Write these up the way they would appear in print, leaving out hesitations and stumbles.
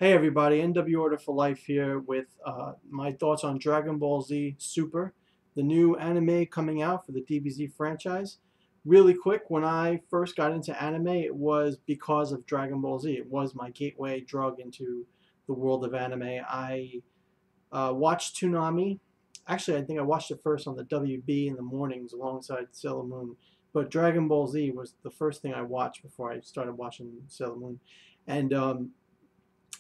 Hey everybody, NW Order for Life here with my thoughts on Dragon Ball Z Super, the new anime coming out for the DBZ franchise. Really quick, when I first got into anime, it was because of Dragon Ball Z. It was my gateway drug into the world of anime. I watched Toonami. Actually, I think I watched it first on the WB in the mornings alongside Sailor Moon. But Dragon Ball Z was the first thing I watched before I started watching Sailor Moon. And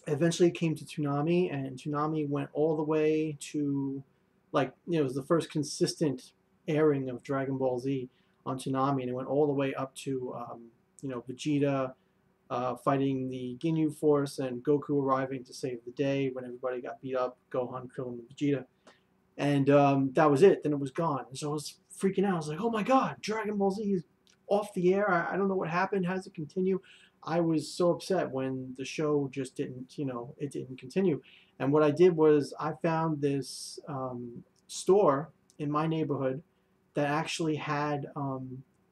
eventually came to Toonami, and Toonami went all the way to, it was the first consistent airing of Dragon Ball Z on Toonami, and it went all the way up to, Vegeta fighting the Ginyu Force and Goku arriving to save the day when everybody got beat up, Gohan, Krillin, and Vegeta. And that was it. Then it was gone. And so I was freaking out. I was like, oh my God, Dragon Ball Z is off the air. I don't know what happened. How does it continue? I was so upset when the show just didn't, it didn't continue. And what I did was I found this store in my neighborhood that actually had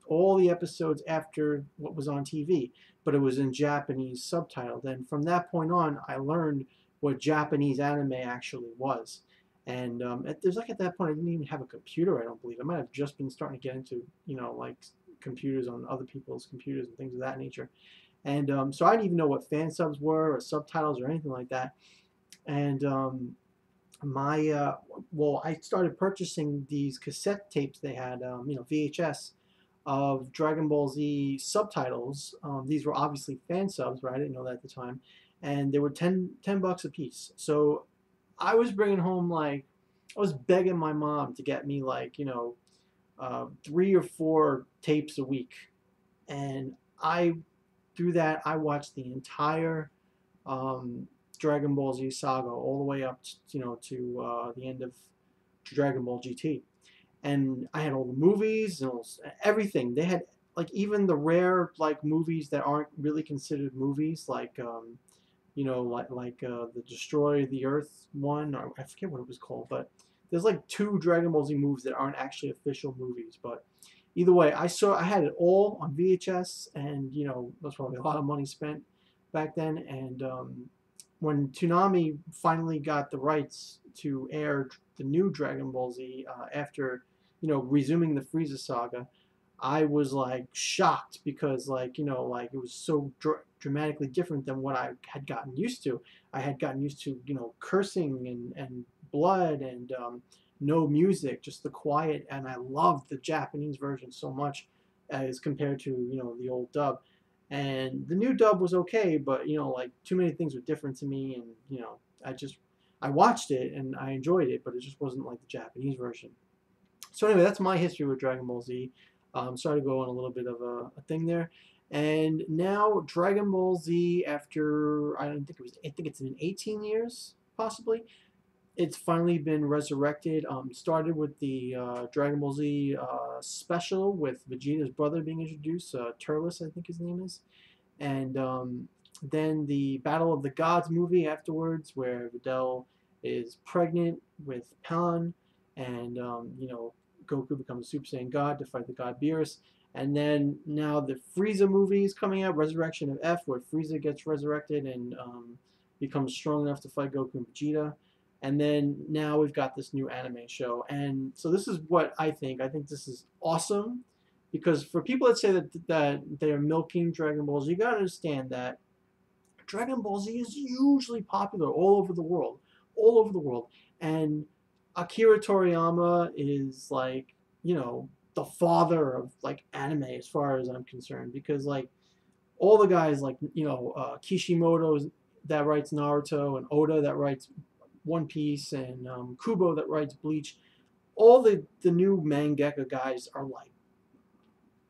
all the episodes after what was on TV, but it was in Japanese subtitled. And from that point on, I learned what Japanese anime actually was. And there's at that point, I didn't even have a computer. I don't believe I might have just been starting to get into computers on other people's computers and things of that nature. And so I didn't even know what fan subs were or subtitles or anything like that. And my well, I started purchasing these cassette tapes they had, VHS of Dragon Ball Z subtitles. These were obviously fan subs, right? I didn't know that at the time, and they were ten bucks a piece. So I was bringing home I was begging my mom to get me 3 or 4 tapes a week, and I through that I watched the entire um, Dragon Ball Z saga all the way up to the end of Dragon Ball GT, and I had all the movies and everything. They had even the rare movies that aren't really considered movies, the Destroy the Earth one, or I forget what it was called, but there's 2 Dragon Ball Z movies that aren't actually official movies. But either way, I had it all on VHS, and that's probably a lot of money spent back then. And when Toonami finally got the rights to air the new Dragon Ball Z after resuming the Frieza saga, I was shocked because it was so dramatically different than what I had gotten used to. I had gotten used to cursing and blood and no music, just the quiet, and I loved the Japanese version so much as compared to the old dub. And the new dub was okay, but too many things were different to me, and I watched it and I enjoyed it, but it just wasn't like the Japanese version. So anyway, that's my history with Dragon Ball Z. Sorry to go on a little bit of a thing there. And now Dragon Ball Z, after I think it's been 18 years possibly. It's finally been resurrected. Started with the Dragon Ball Z special with Vegeta's brother being introduced, Turles, I think his name is, and then the Battle of the Gods movie afterwards, where Videl is pregnant with Pan, and Goku becomes a Super Saiyan God to fight the God Beerus. And then now the Frieza movie is coming out, Resurrection of F, where Frieza gets resurrected and becomes strong enough to fight Goku and Vegeta. And then now we've got this new anime show. And so this is what I think. I think this is awesome because for people that say that they are milking Dragon Balls, you gotta understand that Dragon Ball Z is hugely popular all over the world, and Akira Toriyama is the father of anime as far as I'm concerned because all the guys Kishimoto that writes Naruto and Oda that writes One Piece and Kubo that writes Bleach, all the new mangaka guys are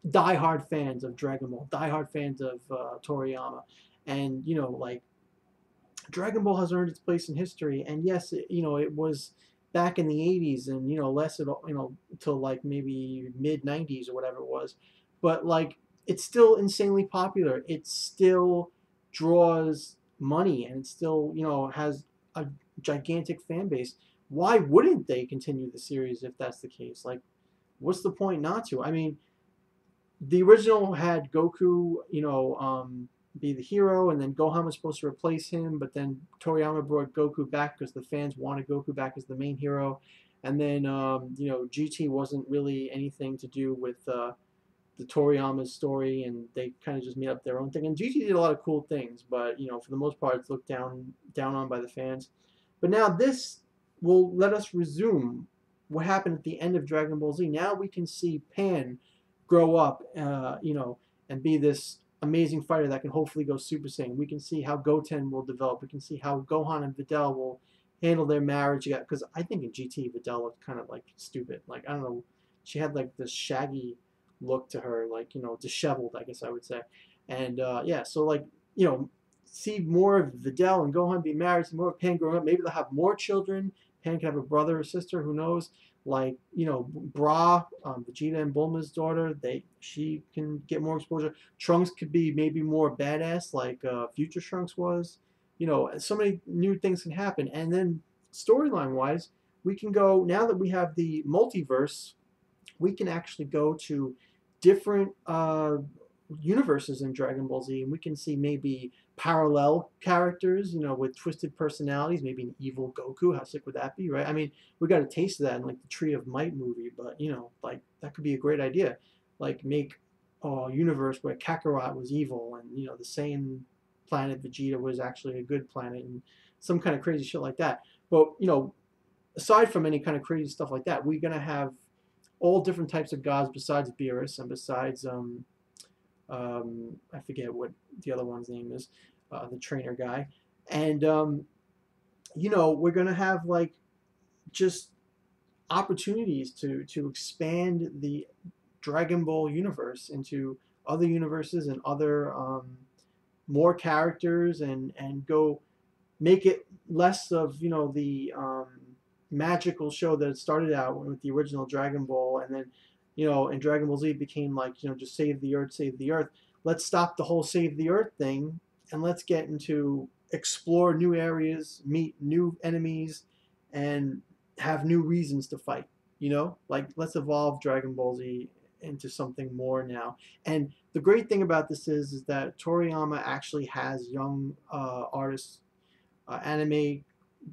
diehard fans of Dragon Ball, diehard fans of Toriyama, and Dragon Ball has earned its place in history. And yes, it was back in the 80s and lasted till maybe mid 90s or whatever it was, but it's still insanely popular. It still draws money and it still has a gigantic fan base. Why wouldn't they continue the series if that's the case? What's the point not to? I mean, the original had Goku, be the hero, and then Gohan was supposed to replace him, but then Toriyama brought Goku back because the fans wanted Goku back as the main hero. And then GT wasn't really anything to do with the Toriyama's story, and they kind of just made up their own thing. And GT did a lot of cool things, but for the most part, it's looked down on by the fans. But now this will let us resume what happened at the end of Dragon Ball Z. Now we can see Pan grow up, and be this amazing fighter that can hopefully go Super Saiyan. We can see how Goten will develop. We can see how Gohan and Videl will handle their marriage. Because I think in GT, Videl looked kind of like stupid. Like, I don't know, she had like this shaggy look to her, like disheveled, I guess I would say. And yeah, so like see more of Videl and Gohan be married, see more of Pan growing up. Maybe they'll have more children. Pan can have a brother or sister, who knows? Like Bra, Vegeta and Bulma's daughter, she can get more exposure. Trunks could be maybe more badass, like Future Trunks was. So many new things can happen. And then storyline wise, we can go, now that we have the multiverse, we can actually go to different universes in Dragon Ball Z, and we can see maybe parallel characters, with twisted personalities, maybe an evil Goku. How sick would that be, right? I mean, we got a taste of that in like the Tree of Might movie, but like that could be a great idea. Like make a universe where Kakarot was evil, and the Saiyan planet Vegeta was actually a good planet, and some kind of crazy shit like that. But aside from any kind of crazy stuff like that, we're gonna have all different types of gods besides Beerus and besides I forget what the other one's name is, the trainer guy, and we're gonna have like just opportunities to expand the Dragon Ball universe into other universes and other more characters, and go make it less of the magical show that it started out with the original Dragon Ball, and then in Dragon Ball Z it became like just save the earth, save the earth. Let's stop the whole save the earth thing, and let's get into explore new areas, meet new enemies, and have new reasons to fight. Like let's evolve Dragon Ball Z into something more now. And the great thing about this is that Toriyama actually has young artists, anime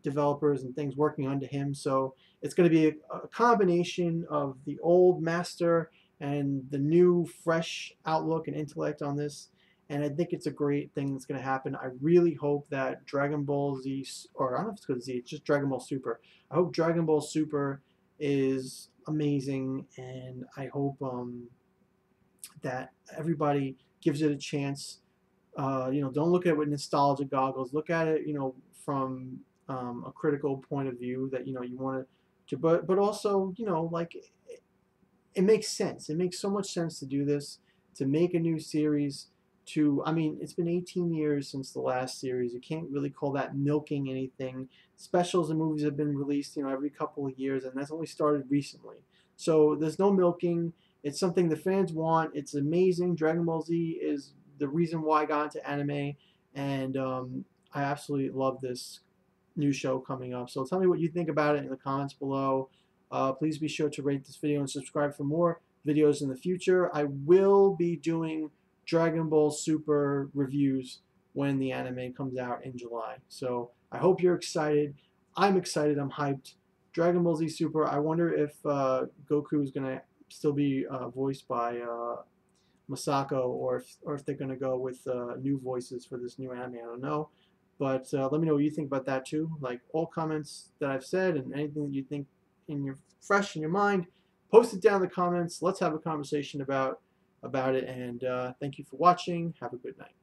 developers and things working under him. So it's going to be a combination of the old master and the new fresh outlook and intellect on this. And I think it's a great thing that's going to happen. I really hope that Dragon Ball Z, or I don't know if it's called Z, it's just Dragon Ball Super. I hope Dragon Ball Super is amazing, and I hope that everybody gives it a chance. Don't look at it with nostalgia goggles. Look at it, from a critical point of view, that you want to, but also like it makes sense. It makes so much sense to do this, to make a new series. I mean, it's been 18 years since the last series. You can't really call that milking anything. Specials and movies have been released, every couple of years, and that's only started recently. So there's no milking. It's something the fans want. It's amazing. Dragon Ball Z is the reason why I got into anime, and I absolutely love this new show coming up. So tell me what you think about it in the comments below. Please be sure to rate this video and subscribe for more videos in the future. I will be doing Dragon Ball Super reviews when the anime comes out in July. So I hope you're excited. I'm excited. I'm hyped. Dragon Ball Z Super. I wonder if Goku is going to still be voiced by Masako, or if they're going to go with new voices for this new anime. I don't know. But let me know what you think about that too. Like all comments that I've said and anything that you think fresh in your mind, post it down in the comments. Let's have a conversation about it. And thank you for watching. Have a good night.